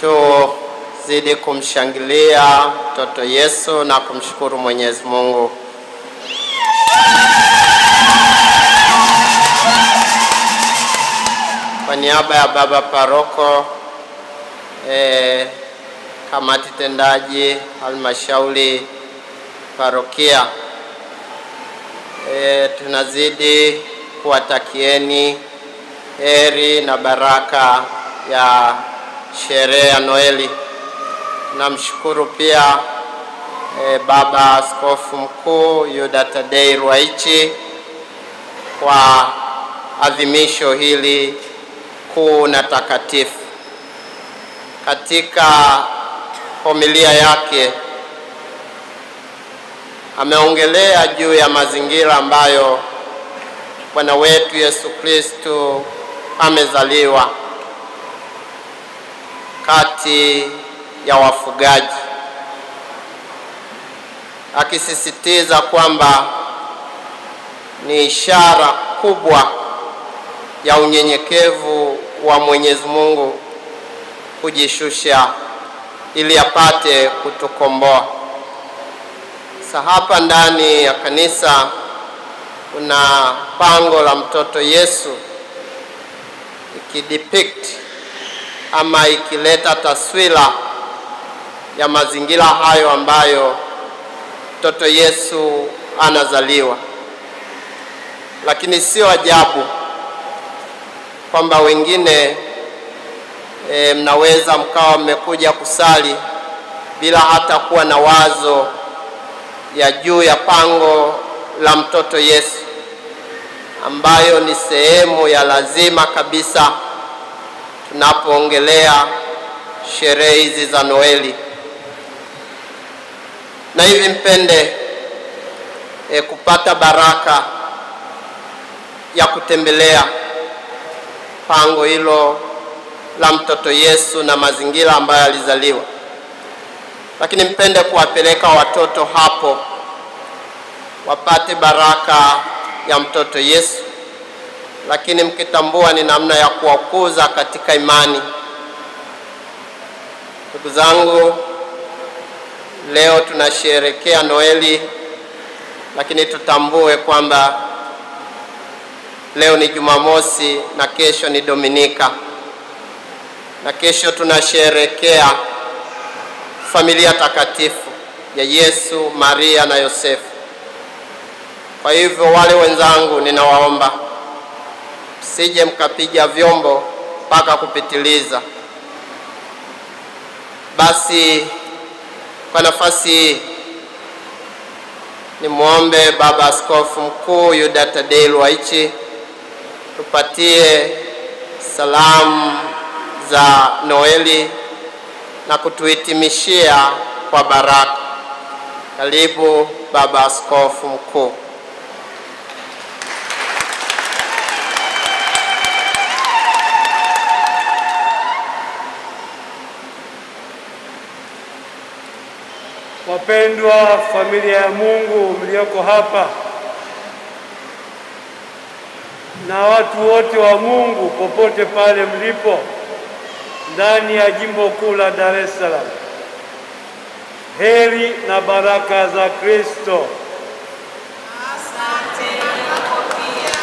Tuzidi kumshangilia mtoto Yesu na kumshukuru Mwenyezi Mungu. Kwa niaba ya baba paroko, kamati tendaji, halmashauri parokia, tunazidi kuwatakieni heri na baraka ya sherehe ya Noeli. Namshukuru pia baba askofu mkuu Yuda Tadei Ruwaichi kwa adhimisho hili kuu na takatifu. Katika homilia yake ameongelea juu ya mazingira ambayo Bwana wetu Yesu Kristo amezaliwa, kati ya wafugaji, akisisitiza kwamba ni ishara kubwa ya unyenyekevu wa Mwenyezi Mungu kujishusha ili apate kutukomboa. Hapa ndani ya kanisa kuna pango la mtoto Yesu ikidepict ama ikileta taswira ya mazingira hayo ambayo mtoto Yesu anazaliwa. Lakini sio ajabu kwamba wengine mnaweza mkawa mmekuja kusali bila hata kuwa na wazo ya juu ya pango la mtoto Yesu, ambayo ni sehemu ya lazima kabisa tunapoongelea sherehe hizi za Noeli. Na hivi mpende kupata baraka ya kutembelea pango hilo la mtoto Yesu na mazingira ambayo alizaliwa. Lakini mpende kuwapeleka watoto hapo wapate baraka ya mtoto Yesu, lakini mkitambua ni namna ya kuwakuza katika imani. Ndugu zangu, leo tunasherehekea Noeli, lakini tutambue kwamba leo ni Jumamosi na kesho ni Dominika, na kesho tunasherehekea familia takatifu ya Yesu, Maria na Yosefu. Kwa hivyo wale wenzangu, ninawaomba msije mkapiga vyombo mpaka kupitiliza. Basi kwa nafasi hii nimuombe Baba Askofu Mkuu Yuda Tadei Ruwaichi tupatie salamu za Noeli na kutuhitimishia kwa baraka. Karibu Baba Askofu Mkuu. Wapendwa familia ya Mungu mlioko hapa na watu wote wa Mungu popote pale mlipo ndani ya jimbo kuu la Dar es Salaam, heri na baraka za Kristo. Asante yako pia.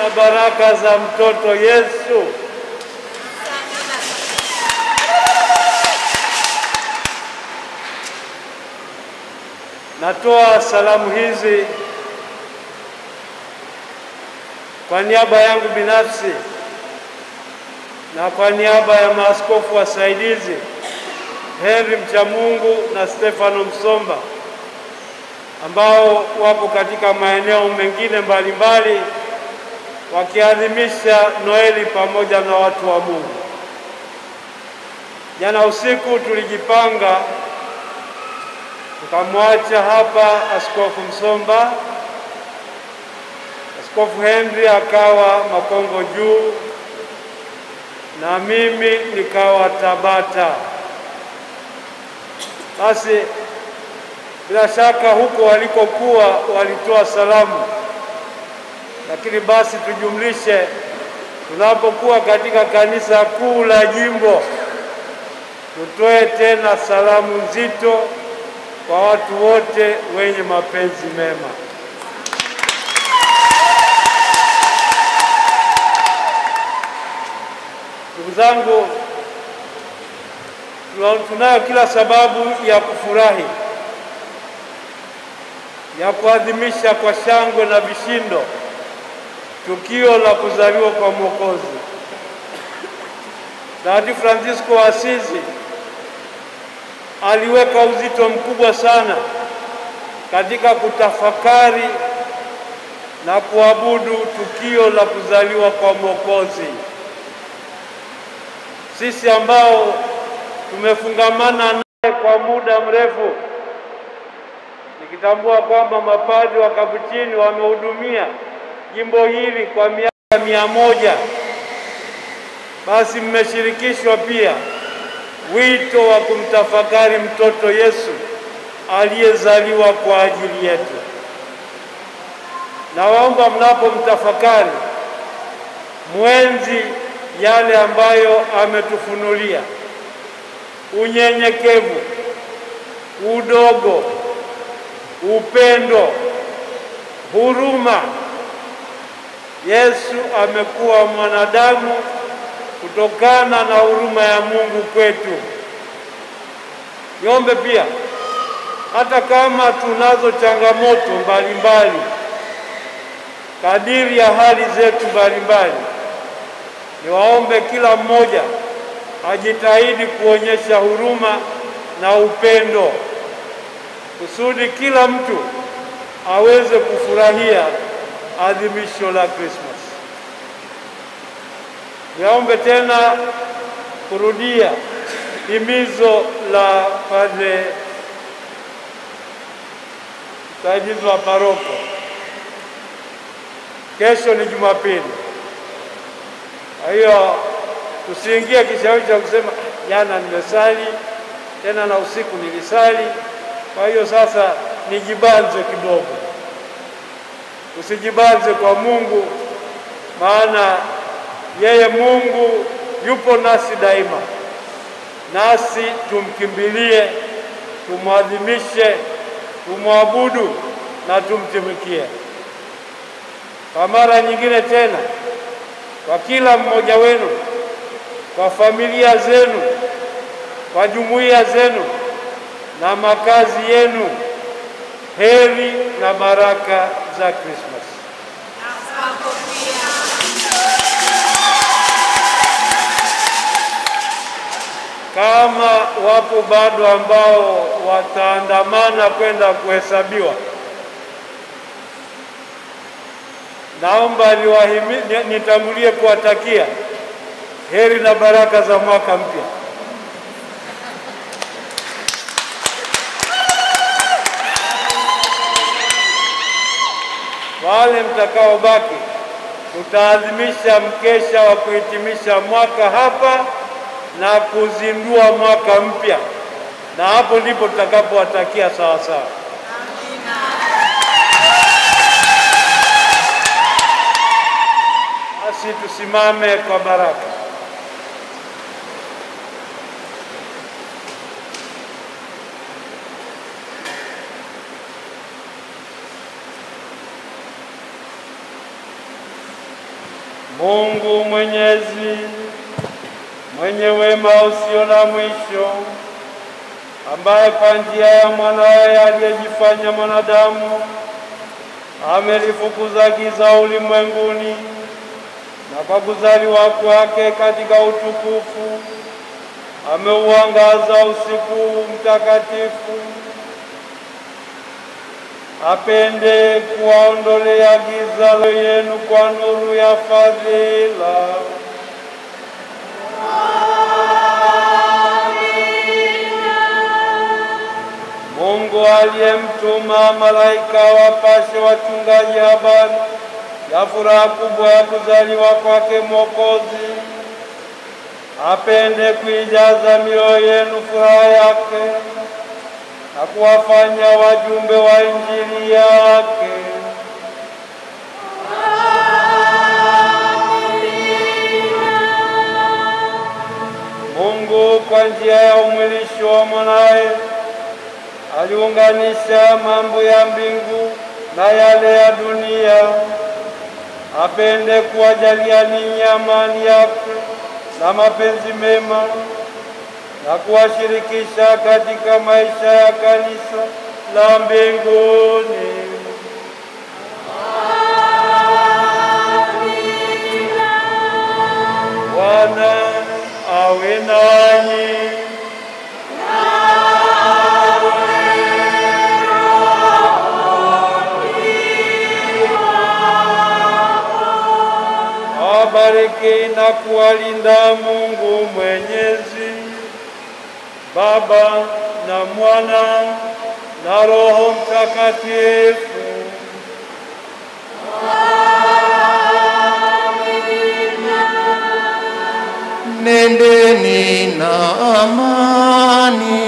Na baraka za mtoto Yesu. Natoa salamu hizi kwa niaba yangu binafsi na kwa niaba ya maaskofu wasaidizi Henry Mchamungu na Stefano Msomba, ambao wapo katika maeneo mengine mbalimbali wakiadhimisha Noeli pamoja na watu wa Mungu. Jana usiku tulijipanga tukamwacha hapa Askofu Msomba, Askofu Henry akawa Makongo Juu na mimi nikawa Tabata. Basi bila shaka huko walikokuwa walitoa salamu, lakini basi tujumlishe tunapokuwa katika kanisa kuu la jimbo, tutoe tena salamu nzito kwa watu wote wenye mapenzi mema. Ndugu zangu, tunayo kila sababu ya kufurahi, ya kuadhimisha kwa shangwe na vishindo tukio la kuzaliwa kwa Mwokozi. Mtakatifu Fransisko wa Asizi aliweka uzito mkubwa sana katika kutafakari na kuabudu tukio la kuzaliwa kwa Mwokozi. Sisi ambao tumefungamana naye kwa muda mrefu, nikitambua kwamba mapadri wa Kapuchini wamehudumia jimbo hili kwa miaka 100, basi mmeshirikishwa pia wito wa kumtafakari mtoto Yesu aliyezaliwa kwa ajili yetu. Nawaomba mnapomtafakari mwenzi yale ambayo ametufunulia: unyenyekevu, udogo, upendo, huruma. Yesu amekuwa mwanadamu kutokana na huruma ya Mungu kwetu. Niombe pia, hata kama tunazo changamoto mbalimbali kadiri ya hali zetu mbalimbali, niwaombe kila mmoja ajitahidi kuonyesha huruma na upendo kusudi kila mtu aweze kufurahia adhimisho la Christmas. Niombe tena kurudia himizo la Padre msaidizi wa paroko. Kesho ni Jumapili. Kwa hiyo tusiingie kishawishi cha kusema jana nimesali tena na usiku nilisali, kwa hiyo sasa nijibanze kidogo. Usijibanze kwa Mungu, maana yeye Mungu yupo nasi daima. Nasi tumkimbilie, tumwadhimishe, tumwabudu na tumtumikie. Kwa mara nyingine tena, kwa kila mmoja wenu, kwa familia zenu, kwa jumuiya zenu na makazi yenu, heri na baraka za Christmas. Kama wapo bado ambao wataandamana kwenda kuhesabiwa, naomba nitangulie kuwatakia heri na baraka za mwaka mpya. Wale mtakaobaki, tutaadhimisha mkesha wa kuhitimisha mwaka hapa na kuzindua mwaka mpya, na hapo ndipo tutakapowatakia sawa sawa. Basi tusimame kwa baraka. Mungu Mwenyezi, mwenye wema usio na mwisho, ambaye kwa njia ya mwanawe aliyejifanya mwanadamu amelifukuza giza ulimwenguni, na kwa kuzaliwa kwake katika utukufu ameuangaza usiku mtakatifu, apende kuwaondolea giza yenu kwa nuru ya fadhila. Mungu aliyemtuma malaika wapashe wachungaji habari ya furaha kubwa ya kuzaliwa kwake Mwokozi, apende kuijaza mioyo yenu furaha yake na kuwafanya wajumbe wa Injili yake. Mungu kwa njia ya umwilisho wa mwanae aliunganisha mambo ya mbingu na yale ya dunia. Apende kuwajalia ninyi amani yake na mapenzi mema, na kuwashirikisha katika maisha ya kanisa la mbinguni. Bwana awe nanyi. Awabariki na kuwalinda Mungu Mwenyezi, Baba na Mwana na Roho Mtakatifu. Nendeni na amani.